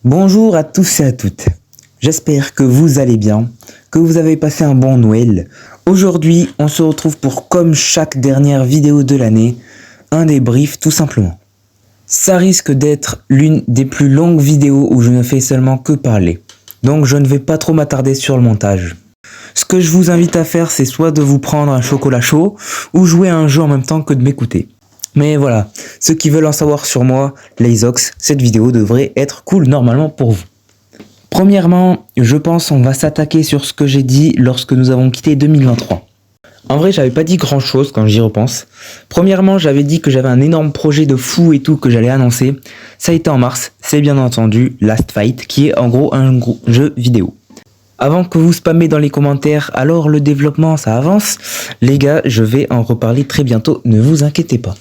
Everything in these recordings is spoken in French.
Bonjour à tous et à toutes. J'espère que vous allez bien, que vous avez passé un bon Noël. Aujourd'hui, on se retrouve pour, comme chaque dernière vidéo de l'année, un débrief tout simplement. Ça risque d'être l'une des plus longues vidéos où je ne fais seulement que parler. Donc je ne vais pas trop m'attarder sur le montage. Ce que je vous invite à faire, c'est soit de vous prendre un chocolat chaud ou jouer à un jeu en même temps que de m'écouter. Mais voilà, ceux qui veulent en savoir sur moi, les Ox, cette vidéo devrait être cool normalement pour vous. Premièrement, je pense on va s'attaquer sur ce que j'ai dit lorsque nous avons quitté 2023. En vrai, j'avais pas dit grand chose quand j'y repense. Premièrement, j'avais dit que j'avais un énorme projet de fou et tout que j'allais annoncer. Ça a été en mars, c'est bien entendu Last Fight, qui est en gros un gros jeu vidéo. Avant que vous spammez dans les commentaires, alors le développement ça avance, les gars, je vais en reparler très bientôt, ne vous inquiétez pas.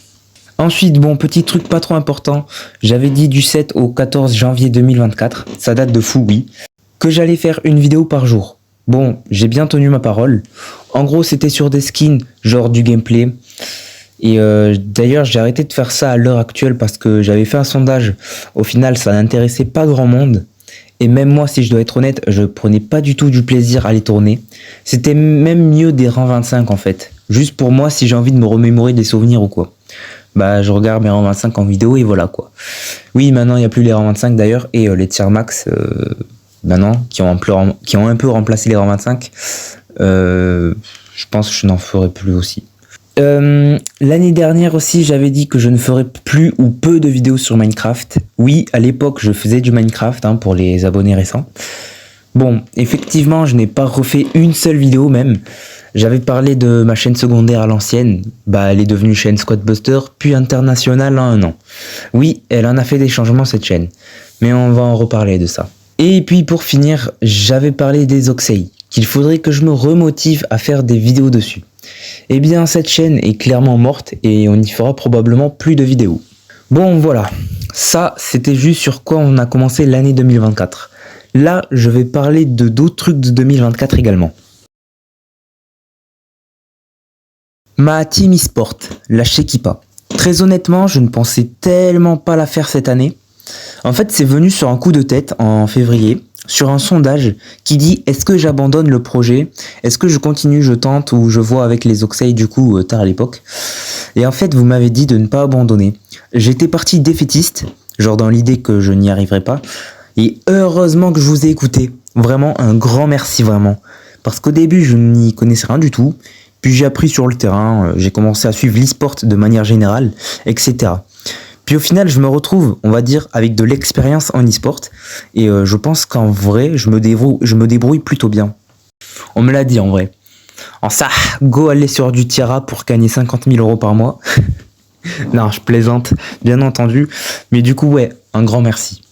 Ensuite, bon, petit truc pas trop important, j'avais dit du 7 au 14 janvier 2024, ça date de fou, oui, que j'allais faire une vidéo par jour. Bon, j'ai bien tenu ma parole. En gros, c'était sur des skins, genre du gameplay. Et d'ailleurs, j'ai arrêté de faire ça à l'heure actuelle parce que j'avais fait un sondage. Au final, ça n'intéressait pas grand monde. Et même moi, si je dois être honnête, je prenais pas du tout du plaisir à les tourner. C'était même mieux des rangs 25 en fait. Juste pour moi, si j'ai envie de me remémorer des souvenirs ou quoi. Bah je regarde mes rangs 25 en vidéo et voilà quoi. Oui, maintenant il n'y a plus les rangs 25 d'ailleurs et les tiers max maintenant qui ont un peu remplacé les rangs 25. Je pense que je n'en ferai plus aussi. L'année dernière aussi j'avais dit que je ne ferais plus ou peu de vidéos sur Minecraft. Oui, à l'époque je faisais du Minecraft pour les abonnés récents. Bon, effectivement je n'ai pas refait une seule vidéo même. J'avais parlé de ma chaîne secondaire à l'ancienne, bah elle est devenue chaîne Squadbuster, puis internationale en un an. Oui, elle en a fait des changements cette chaîne, mais on va en reparler de ça. Et puis pour finir, j'avais parlé des Oxei, qu'il faudrait que je me remotive à faire des vidéos dessus. Eh bien cette chaîne est clairement morte et on y fera probablement plus de vidéos. Bon voilà, ça c'était juste sur quoi on a commencé l'année 2024. Là je vais parler de d'autres trucs de 2024 également. Ma team e-sport, la Shekipa. Très honnêtement, je ne pensais tellement pas la faire cette année. En fait, c'est venu sur un coup de tête en février, sur un sondage qui dit est-ce que j'abandonne le projet, est-ce que je continue, je tente ou je vois avec les Oxei du coup tard à l'époque. Et en fait, vous m'avez dit de ne pas abandonner. J'étais parti défaitiste, genre dans l'idée que je n'y arriverais pas. Et heureusement que je vous ai écouté. Vraiment, un grand merci vraiment. Parce qu'au début, je n'y connaissais rien du tout. Puis j'ai appris sur le terrain, j'ai commencé à suivre l'e-sport de manière générale, etc. Puis au final, je me retrouve, on va dire, avec de l'expérience en e-sport. Et je pense qu'en vrai, je me débrouille plutôt bien. On me l'a dit en vrai. En ça, go aller sur du Tierra pour gagner 50 000 € par mois. Non, je plaisante, bien entendu. Mais du coup, ouais, un grand merci.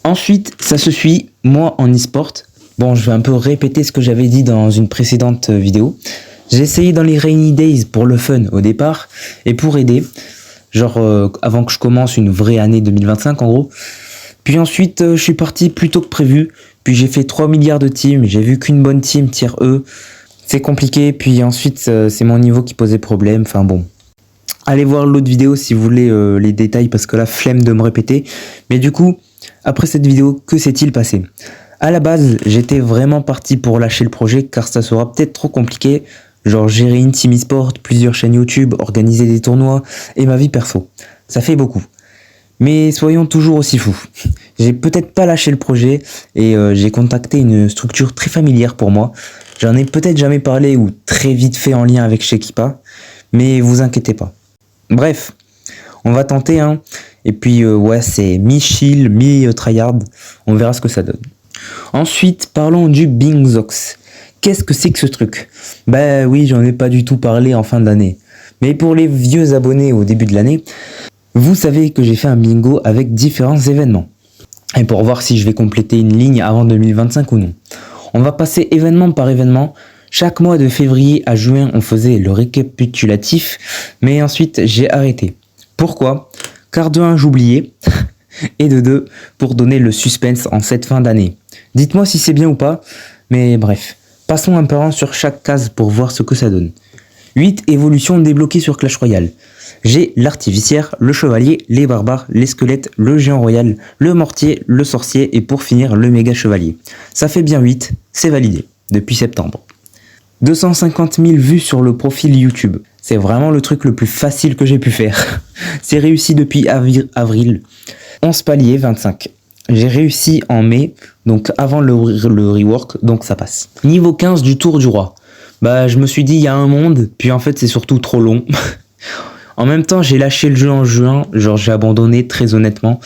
Ensuite, ça se suit, moi en e-sport. Bon, je vais un peu répéter ce que j'avais dit dans une précédente vidéo. J'ai essayé dans les Rainy Days pour le fun au départ et pour aider, genre avant que je commence une vraie année 2025 en gros. Puis ensuite je suis parti plus tôt que prévu, puis j'ai fait 3 milliards de teams, j'ai vu qu'une bonne team tier E, c'est compliqué, puis ensuite c'est mon niveau qui posait problème, enfin bon. Allez voir l'autre vidéo si vous voulez les détails parce que la flemme de me répéter. Mais du coup, après cette vidéo, que s'est-il passé ? À la base, j'étais vraiment parti pour lâcher le projet car ça sera peut-être trop compliqué. Genre gérer une team e-sport, plusieurs chaînes YouTube, organiser des tournois et ma vie perso. Ça fait beaucoup. Mais soyons toujours aussi fous. J'ai peut-être pas lâché le projet et j'ai contacté une structure très familière pour moi. J'en ai peut-être jamais parlé ou très vite fait en lien avec Shekipa, mais vous inquiétez pas. Bref, on va tenter Et puis ouais, c'est mi-chill, mi-tryhard. On verra ce que ça donne. Ensuite, parlons du Bingzox. Qu'est-ce que c'est que ce truc ? Bah oui, j'en ai pas du tout parlé en fin d'année. Mais pour les vieux abonnés au début de l'année, vous savez que j'ai fait un bingo avec différents événements. Et pour voir si je vais compléter une ligne avant 2025 ou non. On va passer événement par événement. Chaque mois de février à juin, on faisait le récapitulatif. Mais ensuite, j'ai arrêté. Pourquoi ? Car de 1, j'oubliais. Et de 2, pour donner le suspense en cette fin d'année. Dites-moi si c'est bien ou pas. Mais bref. Passons un par un sur chaque case pour voir ce que ça donne. 8 évolutions débloquées sur Clash Royale. J'ai l'artificière, le chevalier, les barbares, les squelettes, le géant royal, le mortier, le sorcier et pour finir le méga chevalier. Ça fait bien 8, c'est validé, depuis septembre. 250 000 vues sur le profil YouTube. C'est vraiment le truc le plus facile que j'ai pu faire. C'est réussi depuis avril. 11 paliers, 25. J'ai réussi en mai, donc avant le rework, donc ça passe. Niveau 15 du tour du roi. Bah je me suis dit il y a un monde, puis en fait c'est surtout trop long. En même temps j'ai lâché le jeu en juin, genre j'ai abandonné très honnêtement.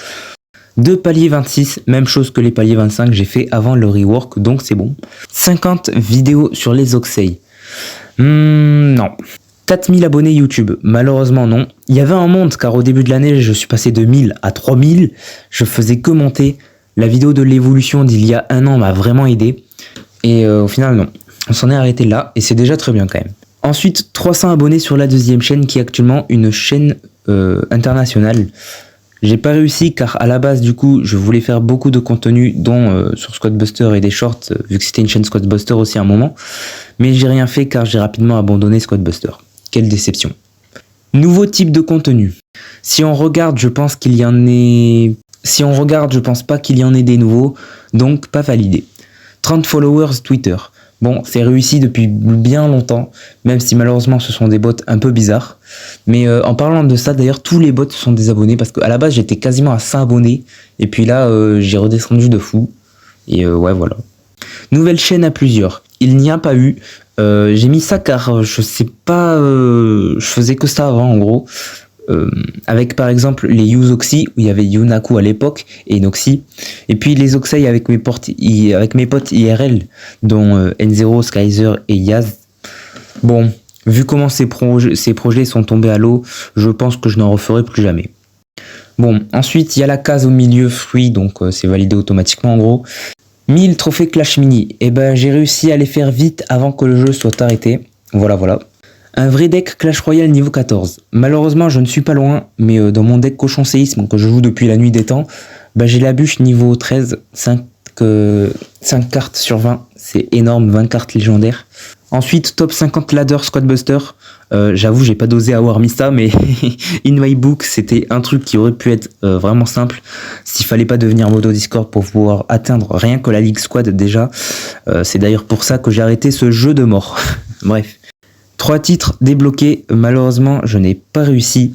2 paliers 26, même chose que les paliers 25, j'ai fait avant le rework, donc c'est bon. 50 vidéos sur les Oxey. Non. 4000 abonnés YouTube, malheureusement non. Il y avait un monde car au début de l'année je suis passé de 1000 à 3000, je faisais que monter. La vidéo de l'évolution d'il y a un an m'a vraiment aidé. Et au final non, on s'en est arrêté là et c'est déjà très bien quand même. Ensuite 300 abonnés sur la deuxième chaîne qui est actuellement une chaîne internationale. J'ai pas réussi car à la base du coup je voulais faire beaucoup de contenu dont sur Squadbuster et des shorts vu que c'était une chaîne Squadbuster aussi à un moment. Mais j'ai rien fait car j'ai rapidement abandonné Squadbuster. Quelle déception. Nouveau type de contenu. Si on regarde, je pense qu'il y en ait... Si on regarde, je pense pas qu'il y en ait des nouveaux, donc pas validé. 30 followers Twitter. Bon, c'est réussi depuis bien longtemps, même si malheureusement ce sont des bots un peu bizarres. Mais en parlant de ça, d'ailleurs, tous les bots sont désabonnés parce qu'à la base j'étais quasiment à 100 abonnés, et puis là j'ai redescendu de fou. Et ouais, voilà. Nouvelle chaîne à plusieurs. Il n'y a pas eu. J'ai mis ça car je sais pas, je faisais que ça avant en gros. Avec par exemple les Yuzoxy où il y avait Yunaku à l'époque et Noxy. Et puis les Oxey avec mes potes IRL dont N0, Skyzer et Yaz. Bon, vu comment ces projets sont tombés à l'eau, je pense que je n'en referai plus jamais. Bon, ensuite il y a la case au milieu fruits, donc c'est validé automatiquement en gros. 1000 trophées Clash Mini, et ben j'ai réussi à les faire vite avant que le jeu soit arrêté, voilà. Un vrai deck Clash Royale niveau 14, malheureusement je ne suis pas loin, mais dans mon deck Cochon Séisme que je joue depuis la nuit des temps, ben j'ai la bûche niveau 13, 5 cartes sur 20, c'est énorme, 20 cartes légendaires. Ensuite top 50 ladder Squadbuster, j'avoue j'ai pas dosé avoir mis ça, mais in my book c'était un truc qui aurait pu être vraiment simple s'il fallait pas devenir modo Discord pour pouvoir atteindre rien que la Ligue Squad déjà. C'est d'ailleurs pour ça que j'ai arrêté ce jeu de mort. Bref. 3 titres débloqués, malheureusement je n'ai pas réussi.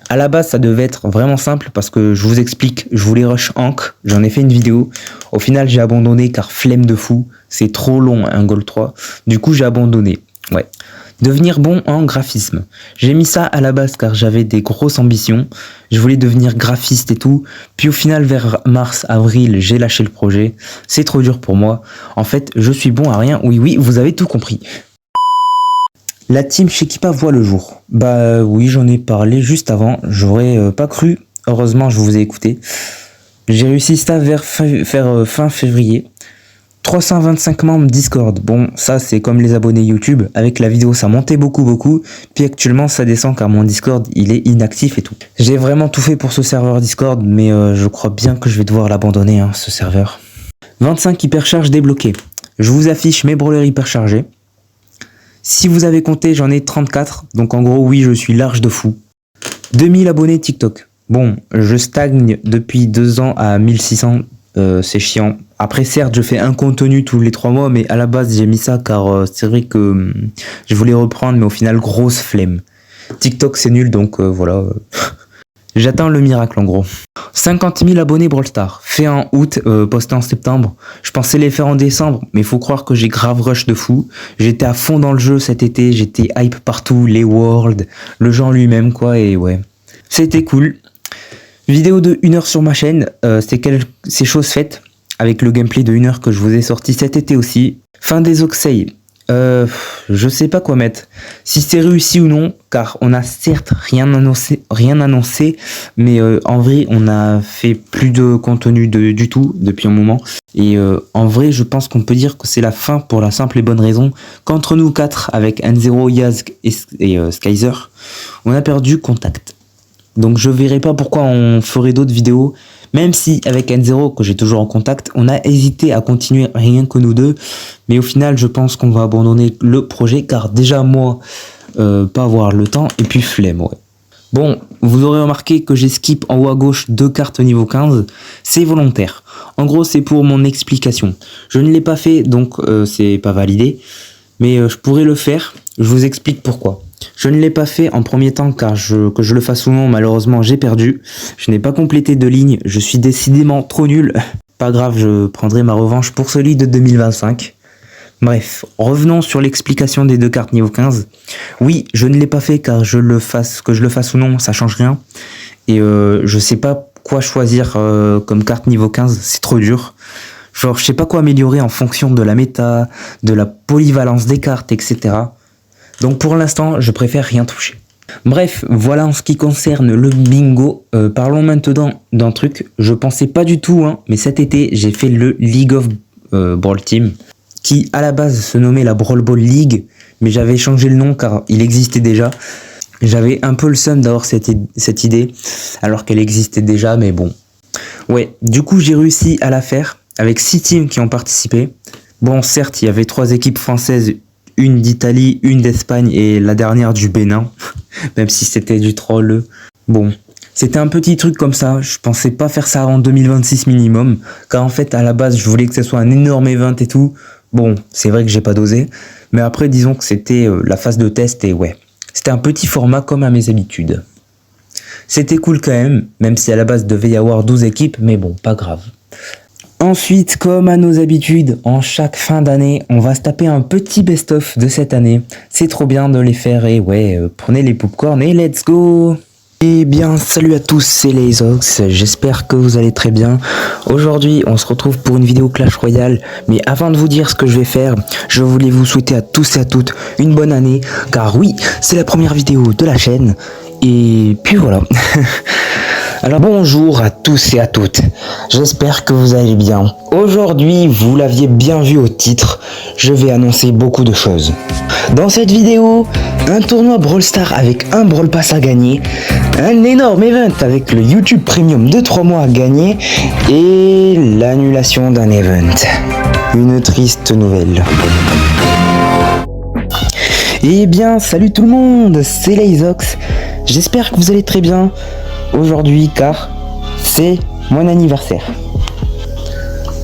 À la base ça devait être vraiment simple parce que je vous explique, je voulais rush Hank, j'en ai fait une vidéo. Au final j'ai abandonné car flemme de fou, c'est trop long un Gold 3. Du coup j'ai abandonné, ouais. Devenir bon en graphisme. J'ai mis ça à la base car j'avais des grosses ambitions. Je voulais devenir graphiste et tout. Puis au final vers mars, avril, j'ai lâché le projet. C'est trop dur pour moi. En fait, je suis bon à rien. Oui, vous avez tout compris. La team Shekipa voit le jour. Bah oui, j'en ai parlé juste avant. J'aurais pas cru. Heureusement, je vous ai écouté. J'ai réussi ça vers fin février. 325 membres Discord. Bon, ça c'est comme les abonnés YouTube. Avec la vidéo, ça montait beaucoup. Puis actuellement, ça descend car mon Discord, il est inactif et tout. J'ai vraiment tout fait pour ce serveur Discord, mais je crois bien que je vais devoir l'abandonner, hein, ce serveur. 25 hypercharges débloquées. Je vous affiche mes brawlers hyperchargés. Si vous avez compté, j'en ai 34. Donc en gros, oui, je suis large de fou. 2000 abonnés TikTok. Bon, je stagne depuis 2 ans à 1600. C'est chiant. Après certes je fais un contenu tous les 3 mois, mais à la base j'ai mis ça car c'est vrai que je voulais reprendre, mais au final grosse flemme. TikTok c'est nul, donc voilà. J'attends le miracle en gros. 50 000 abonnés Brawl Stars, fait en août, posté en septembre. Je pensais les faire en décembre, mais faut croire que j'ai grave rush de fou. J'étais à fond dans le jeu cet été, j'étais hype partout, les worlds, le jeu en lui-même quoi, et ouais. C'était cool. Vidéo de 1 heure sur ma chaîne, c'est chose faite, avec le gameplay de 1 heure que je vous ai sorti cet été aussi. Fin des Oxey, je sais pas quoi mettre, si c'est réussi ou non, car on a certes rien annoncé, mais en vrai on a fait plus de contenu du tout depuis un moment. Et en vrai je pense qu'on peut dire que c'est la fin pour la simple et bonne raison qu'entre nous 4 avec N0, Yaz et Skyzer, on a perdu contact. Donc je verrai pas pourquoi on ferait d'autres vidéos, même si avec N0 que j'ai toujours en contact, on a hésité à continuer rien que nous deux, mais au final je pense qu'on va abandonner le projet car déjà moi pas avoir le temps et puis flemme, ouais. Bon, vous aurez remarqué que j'ai skip en haut à gauche 2 cartes niveau 15, c'est volontaire. En gros, c'est pour mon explication. Je ne l'ai pas fait, donc c'est pas validé, mais je pourrais le faire, je vous explique pourquoi. Je ne l'ai pas fait en premier temps car que je le fasse ou non, malheureusement j'ai perdu. Je n'ai pas complété de ligne, je suis décidément trop nul. Pas grave, je prendrai ma revanche pour celui de 2025. Bref, revenons sur l'explication des 2 cartes niveau 15. Oui, je ne l'ai pas fait car que je le fasse ou non, ça change rien. Et je sais pas quoi choisir comme carte niveau 15, c'est trop dur. Genre, je sais pas quoi améliorer en fonction de la méta, de la polyvalence des cartes, etc. Donc pour l'instant, je préfère rien toucher. Bref, voilà en ce qui concerne le bingo. Parlons maintenant d'un truc, je pensais pas du tout, mais cet été, j'ai fait le League of Brawl Team, qui à la base se nommait la Brawl Ball League, mais j'avais changé le nom car il existait déjà. J'avais un peu le seum d'avoir cette idée, alors qu'elle existait déjà, mais bon. Ouais, du coup j'ai réussi à la faire, avec 6 teams qui ont participé. Bon, certes, il y avait 3 équipes françaises, une d'Italie, une d'Espagne et la dernière du Bénin, même si c'était du troll. Bon, c'était un petit truc comme ça, je pensais pas faire ça avant 2026 minimum, car en fait à la base je voulais que ce soit un énorme event et tout. Bon, c'est vrai que j'ai pas dosé, mais après disons que c'était la phase de test et ouais, c'était un petit format comme à mes habitudes. C'était cool quand même si à la base devait y avoir 12 équipes, mais bon, pas grave. Ensuite, comme à nos habitudes, en chaque fin d'année, on va se taper un petit best-of de cette année. C'est trop bien de les faire et ouais, prenez les popcorn et let's go! Eh bien, salut à tous, c'est Lazox, j'espère que vous allez très bien. Aujourd'hui, on se retrouve pour une vidéo Clash Royale, mais avant de vous dire ce que je vais faire, je voulais vous souhaiter à tous et à toutes une bonne année, car oui, c'est la première vidéo de la chaîne, et puis voilà. Alors bonjour à tous et à toutes, j'espère que vous allez bien. Aujourd'hui, vous l'aviez bien vu au titre, je vais annoncer beaucoup de choses. Dans cette vidéo, un tournoi Brawl Stars avec un Brawl Pass à gagner, un énorme event avec le YouTube Premium de 3 mois à gagner et l'annulation d'un event. Une triste nouvelle. Eh bien, salut tout le monde, c'est Lazox, j'espère que vous allez très bien aujourd'hui car c'est mon anniversaire.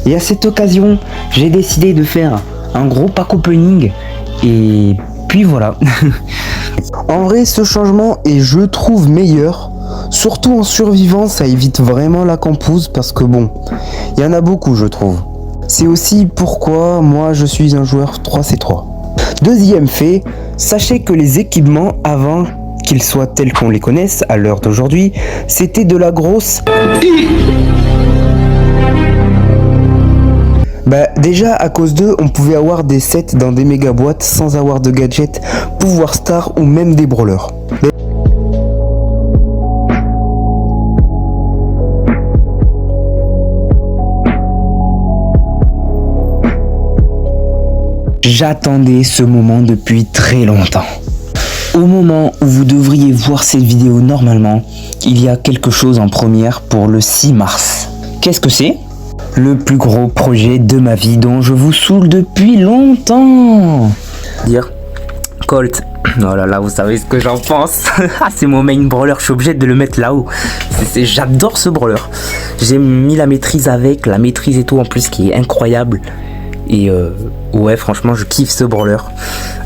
Et à cette occasion, j'ai décidé de faire un gros pack opening et puis voilà. En vrai, ce changement est, je trouve, meilleur. Surtout en survivant, ça évite vraiment la campouse parce que bon, il y en a beaucoup, je trouve. C'est aussi pourquoi moi je suis un joueur 3C3. Deuxième fait, sachez que les équipements avant qu'ils soient tels qu'on les connaisse à l'heure d'aujourd'hui, c'était de la grosse... Bah déjà à cause d'eux, on pouvait avoir des sets dans des méga boîtes sans avoir de gadgets, pouvoir star ou même des brawlers. J'attendais ce moment depuis très longtemps. Au moment où vous devriez voir cette vidéo normalement, il y a quelque chose en première pour le 6 mars. Qu'est-ce que c'est ? Le plus gros projet de ma vie dont je vous saoule depuis longtemps. Dire Colt. Oh là là, vous savez ce que j'en pense. C'est mon main brawler, je suis obligé de le mettre là-haut. J'adore ce brawler. J'ai mis la maîtrise avec, la maîtrise et tout en plus qui est incroyable. Et ouais, franchement, je kiffe ce brawler.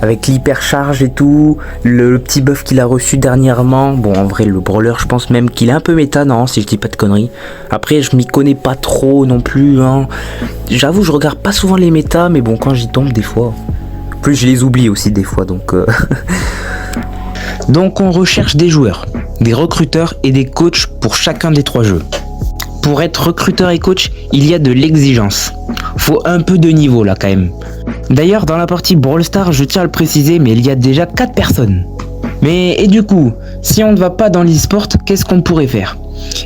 Avec l'hypercharge et tout, le petit buff qu'il a reçu dernièrement. Bon, en vrai, le brawler, je pense même qu'il est un peu méta, non, si je dis pas de conneries. Après, je m'y connais pas trop non plus. J'avoue, je regarde pas souvent les méta, mais bon, quand j'y tombe, des fois. En plus, je les oublie aussi des fois, donc... Donc, on recherche des joueurs, des recruteurs et des coachs pour chacun des 3 jeux. Pour être recruteur et coach, il y a de l'exigence. Faut un peu de niveau là quand même. D'ailleurs dans la partie Brawl Stars, je tiens à le préciser, mais il y a déjà 4 personnes. Et du coup, si on ne va pas dans l'e-sport, qu'est-ce qu'on pourrait faire ?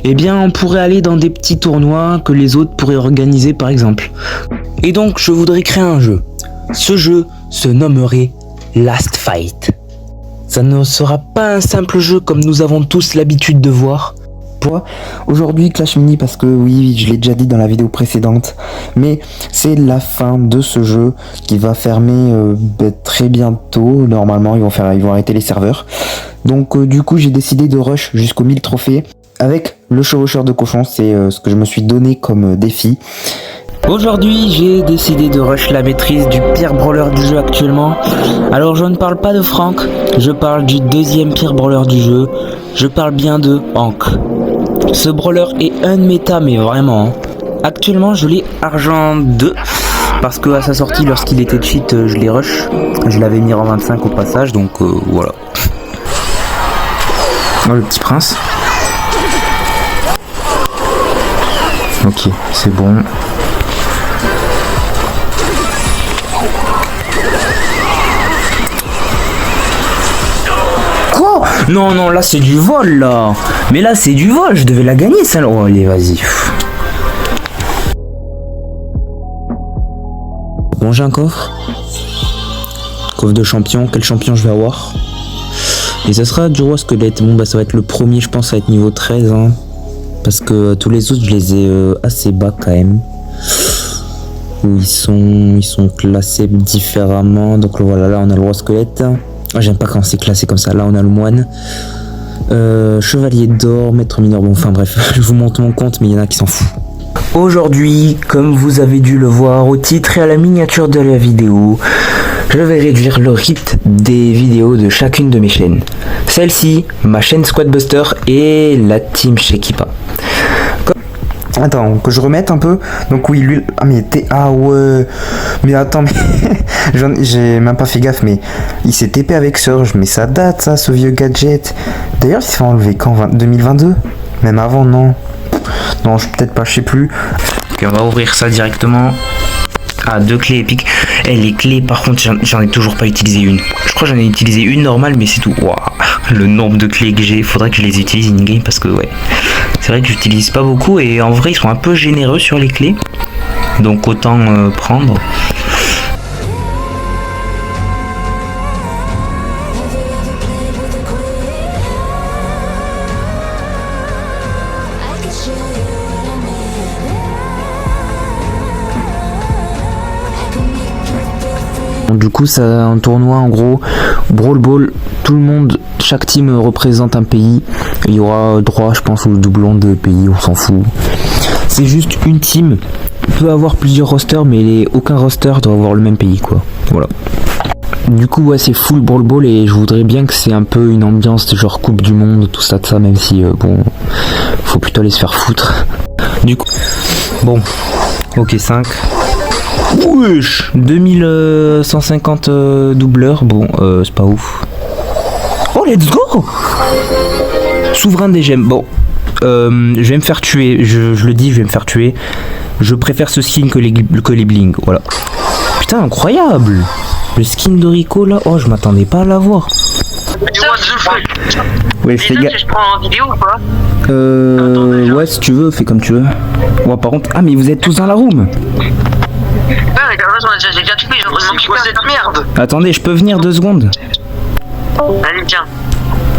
Eh bien on pourrait aller dans des petits tournois que les autres pourraient organiser par exemple. Et donc je voudrais créer un jeu. Ce jeu se nommerait Last Fight. Ça ne sera pas un simple jeu comme nous avons tous l'habitude de voir. Aujourd'hui Clash Mini parce que oui, je l'ai déjà dit dans la vidéo précédente, mais c'est la fin de ce jeu qui va fermer très bientôt. Normalement ils vont arrêter les serveurs. Donc du coup j'ai décidé de rush jusqu'aux 1000 trophées avec le chevaucheur de cochon. C'est ce que je me suis donné comme défi. Aujourd'hui, j'ai décidé de rush la maîtrise du pire brawler du jeu actuellement. Alors je ne parle pas de Franck, je parle du deuxième pire brawler du jeu. Je parle bien de Hank. Ce brawler est un méta, mais vraiment. Hein. Actuellement, je l'ai argent 2 parce que à sa sortie, lorsqu'il était cheat, je l'ai rush. Je l'avais mis en 25 au passage, donc voilà. Oh, le petit prince. Ok, c'est bon. Non, non, là c'est du vol, là. Mais là c'est du vol, je devais la gagner, ça. Oh, allez, vas-y. Bon, j'ai un coffre. Coffre de champion. Quel champion je vais avoir? Et ça sera du roi squelette. Bon, bah ça va être le premier, je pense, à être niveau 13. Hein, parce que tous les autres, je les ai assez bas quand même. Ils sont classés différemment. Donc voilà, là on a le roi squelette. Oh, j'aime pas quand c'est classé comme ça. Là on a le moine, chevalier d'or, maître mineur. Bon, enfin bref, je vous montre mon compte, mais il y en a qui s'en foutent. Aujourd'hui, comme vous avez dû le voir au titre et à la miniature de la vidéo, je vais réduire le rythme des vidéos de chacune de mes chaînes. Celle-ci, ma chaîne Squadbuster et la team Shekipa. Attends, que je remette un peu. Donc oui, lui... Ah mais t'es... Ah ouais... Mais attends, mais... j'ai même pas fait gaffe, mais... Il s'est TP avec Surge, mais ça date, ça, ce vieux gadget. D'ailleurs, il s'est fait enlever quand 2022? Même avant, non? Non, peut-être pas, je sais plus. Ok, on va ouvrir ça directement. Ah, 2 clés épiques. Et les clés, par contre, j'en ai toujours pas utilisé une. Je crois que j'en ai utilisé une normale, mais c'est tout. Waouh, le nombre de clés que j'ai, faudrait que je les utilise in-game parce que, ouais... C'est vrai que j'utilise pas beaucoup et en vrai ils sont un peu généreux sur les clés. Donc autant prendre. Du coup, c'est un tournoi en gros, Brawl Ball, tout le monde, chaque team représente un pays. Il y aura droit, je pense, au doublon de pays, on s'en fout. C'est juste une team peut avoir plusieurs rosters, mais aucun roster doit avoir le même pays, quoi. Voilà. Du coup, ouais, c'est full Brawl Ball et je voudrais bien que c'est un peu une ambiance de genre Coupe du Monde, tout ça, même si, bon, faut plutôt aller se faire foutre. Du coup, bon, ok, 5. Wesh, 2150 doubleurs, bon, c'est pas ouf. Oh, let's go! Souverain des gemmes, bon, je vais me faire tuer, je le dis, je vais me faire tuer. Je préfère ce skin que les bling, voilà. Putain, incroyable! Le skin de Rico là, oh, je m'attendais pas à l'avoir. Ouais, les gars. Je prends en vidéo ou pas? Ouais, si tu veux, fais comme tu veux. Ouais, par contre, ah, mais vous êtes tous dans la room. Ouais, j'ai déjà tout fait, j'ai m'occuper de cette merde. Attendez, je peux venir 2 secondes? Allez, tiens.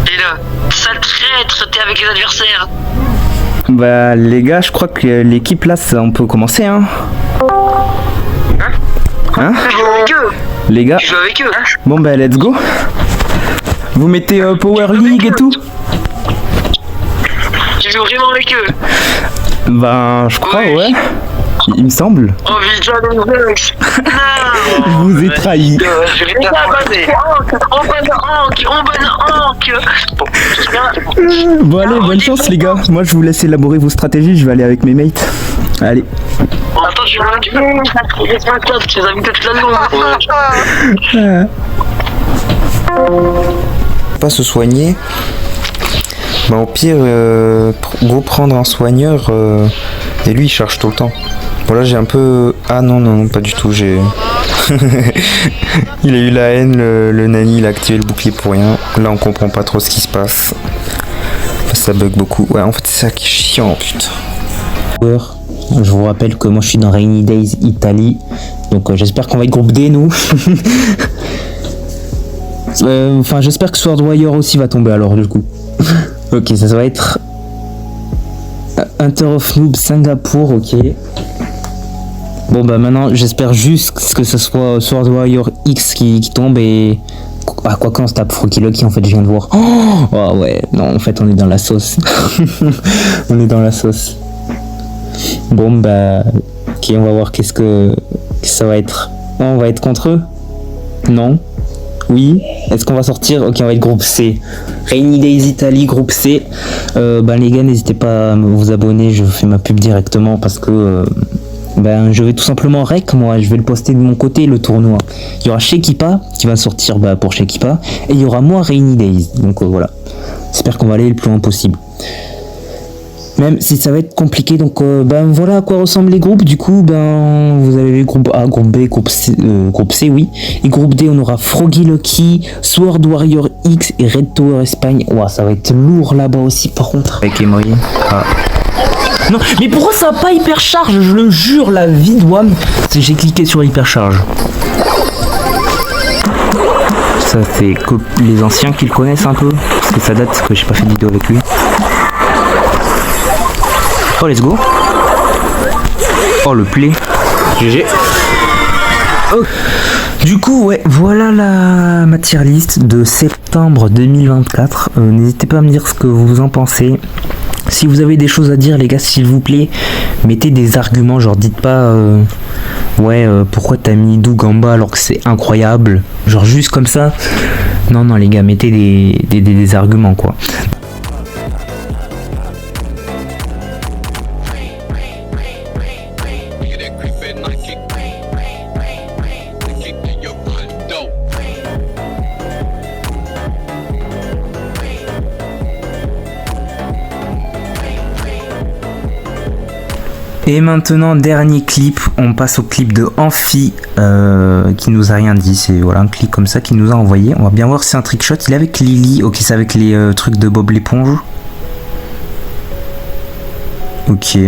Et là, sale traître, t'es avec les adversaires. Bah, les gars, je crois que l'équipe là, on peut commencer, hein. Hein? Je joue avec eux. Les gars. Je joue avec eux. Bon, bah, let's go. Vous mettez Power League et tout? Tu joues vraiment avec eux? Ben, je crois, ouais. Il me semble. Oh putain, je vous ai trahi. Je vais t'abonner. On Bon, allez, bonne chance les gars. Moi je vous laisse élaborer vos stratégies, je vais aller avec mes mates. Allez. Attends, je vais m'occuper. Tu les as mis toute la nuit. Pas se soigner. Bah au pire, go prendre un soigneur et lui il charge tout le temps. Bon là j'ai un peu... Ah non, non, pas du tout, j'ai... Il a eu la haine, le nani, il a activé le bouclier pour rien. Là on comprend pas trop ce qui se passe. Ça bug beaucoup. Ouais, en fait c'est ça qui est chiant, putain. Je vous rappelle que moi je suis dans Rainy Days Italie. Donc j'espère qu'on va être groupe D nous. Enfin j'espère que Sword Warrior aussi va tomber alors du coup. Ok, ça va être Hunter of Noob Singapour, ok. Bon bah maintenant j'espère juste que ce soit Sword Warrior X qui tombe et... Ah quoi qu'on se tape Frocky Lucky en fait je viens de voir. Oh ouais, non en fait on est dans la sauce. On est dans la sauce. Bon bah... Ok on va voir qu'est-ce que ça va être. Oh, on va être contre eux? Non? Oui? Est-ce qu'on va sortir? Ok on va être groupe C. Rainy Days Italy groupe C. Bah les gars n'hésitez pas à vous abonner, je fais ma pub directement parce que... Ben, je vais tout simplement rec, moi, je vais le poster de mon côté, le tournoi. Il y aura Shekipa qui va sortir pour Shekipa, et il y aura moi Rainy Days. Donc voilà, j'espère qu'on va aller le plus loin possible. Même si ça va être compliqué, donc ben voilà à quoi ressemblent les groupes. Du coup, ben vous avez le groupe A, groupe B, groupe C, oui. Et groupe D, on aura Froggy Lucky, Sword Warrior X et Red Tower Espagne. Ouah, ça va être lourd là-bas aussi, par contre. Avec Emoy. Ah. Non, mais pourquoi ça va pas hypercharge? Je le jure, la vie de WAM, j'ai cliqué sur hypercharge. Ça c'est que les anciens qui le connaissent un peu, parce que ça date que j'ai pas fait de vidéo avec lui. Oh let's go. Oh le play. GG. Oh. Du coup ouais, voilà ma tier list de septembre 2024. N'hésitez pas à me dire ce que vous en pensez. Si vous avez des choses à dire les gars, s'il vous plaît, mettez des arguments, genre dites pas pourquoi t'as mis Doug en bas alors que c'est incroyable, genre juste comme ça. Non les gars, mettez des arguments quoi. Et maintenant, dernier clip, on passe au clip de Amphi qui nous a rien dit, c'est voilà un clip comme ça qu'il nous a envoyé. On va bien voir si c'est un trickshot, il est avec Lily, ok c'est avec les trucs de Bob l'éponge. Ok.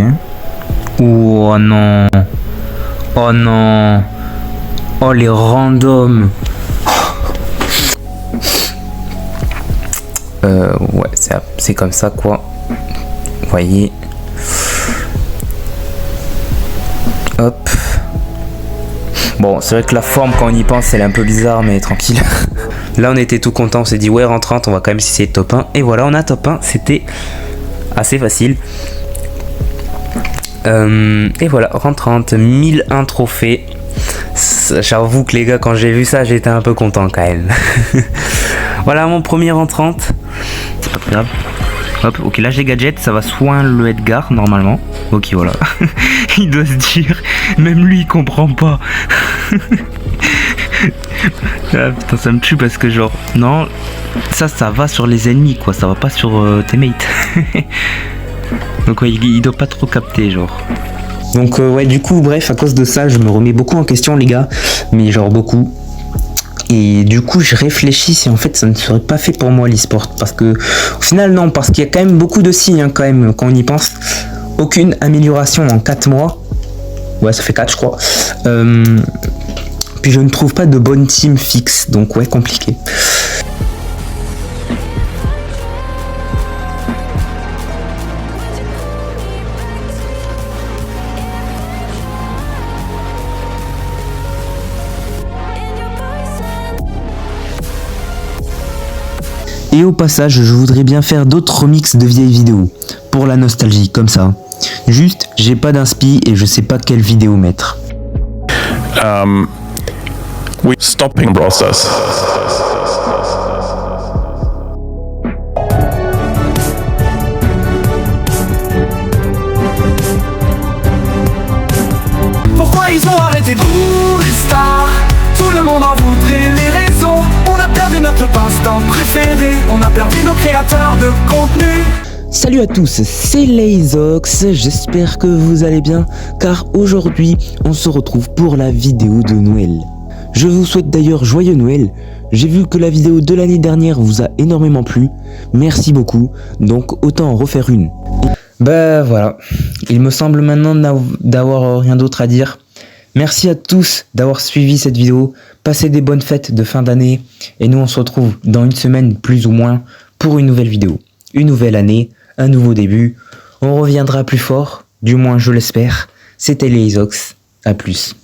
Oh non. Oh non. Oh les randoms. Ouais, c'est comme ça quoi. Vous voyez. Hop. Bon, c'est vrai que la forme, quand on y pense, elle est un peu bizarre, mais tranquille. Là, on était tout content, on s'est dit, ouais, rentre 30, on va quand même essayer top 1. Et voilà, on a top 1, c'était assez facile. Et voilà, rentre 30, 1001 trophées. J'avoue que les gars, quand j'ai vu ça, j'étais un peu content quand même. Voilà mon premier rentre 30. C'est pas très grave. Hop, ok, là j'ai gadget, ça va soin le Edgar normalement. Ok, voilà. Il doit se dire, même lui il comprend pas. Ah putain, ça me tue parce que genre, non, ça va sur les ennemis quoi, ça va pas sur tes mates. Donc ouais, il doit pas trop capter genre. Donc ouais, du coup, bref, à cause de ça, je me remets beaucoup en question les gars, mais genre beaucoup. Et du coup je réfléchis si en fait ça ne serait pas fait pour moi l'e-sport, parce que au final non, parce qu'il y a quand même beaucoup de signes hein, quand même quand on y pense. Aucune amélioration en 4 mois, ouais ça fait 4 je crois, puis je ne trouve pas de bonne team fixe, donc ouais compliqué. Et au passage, je voudrais bien faire d'autres remixes de vieilles vidéos, pour la nostalgie, comme ça. Juste, j'ai pas d'inspi et je sais pas quelle vidéo mettre. We stopping process. Pourquoi ils ont arrêté de Star? Tout le monde en voudrait les raisons. On a perdu notre passe-temps préféré. On a perdu nos créateurs de contenu. Salut à tous, c'est Layzox, j'espère que vous allez bien, car aujourd'hui on se retrouve pour la vidéo de Noël. Je vous souhaite d'ailleurs joyeux Noël, j'ai vu que la vidéo de l'année dernière vous a énormément plu, merci beaucoup, donc autant en refaire une. Bah voilà, il me semble maintenant d'avoir rien d'autre à dire. Merci à tous d'avoir suivi cette vidéo, passez des bonnes fêtes de fin d'année, et nous on se retrouve dans une semaine plus ou moins pour une nouvelle vidéo. Une nouvelle année, un nouveau début, On reviendra plus fort, du moins je l'espère. C'était les Isox, à plus.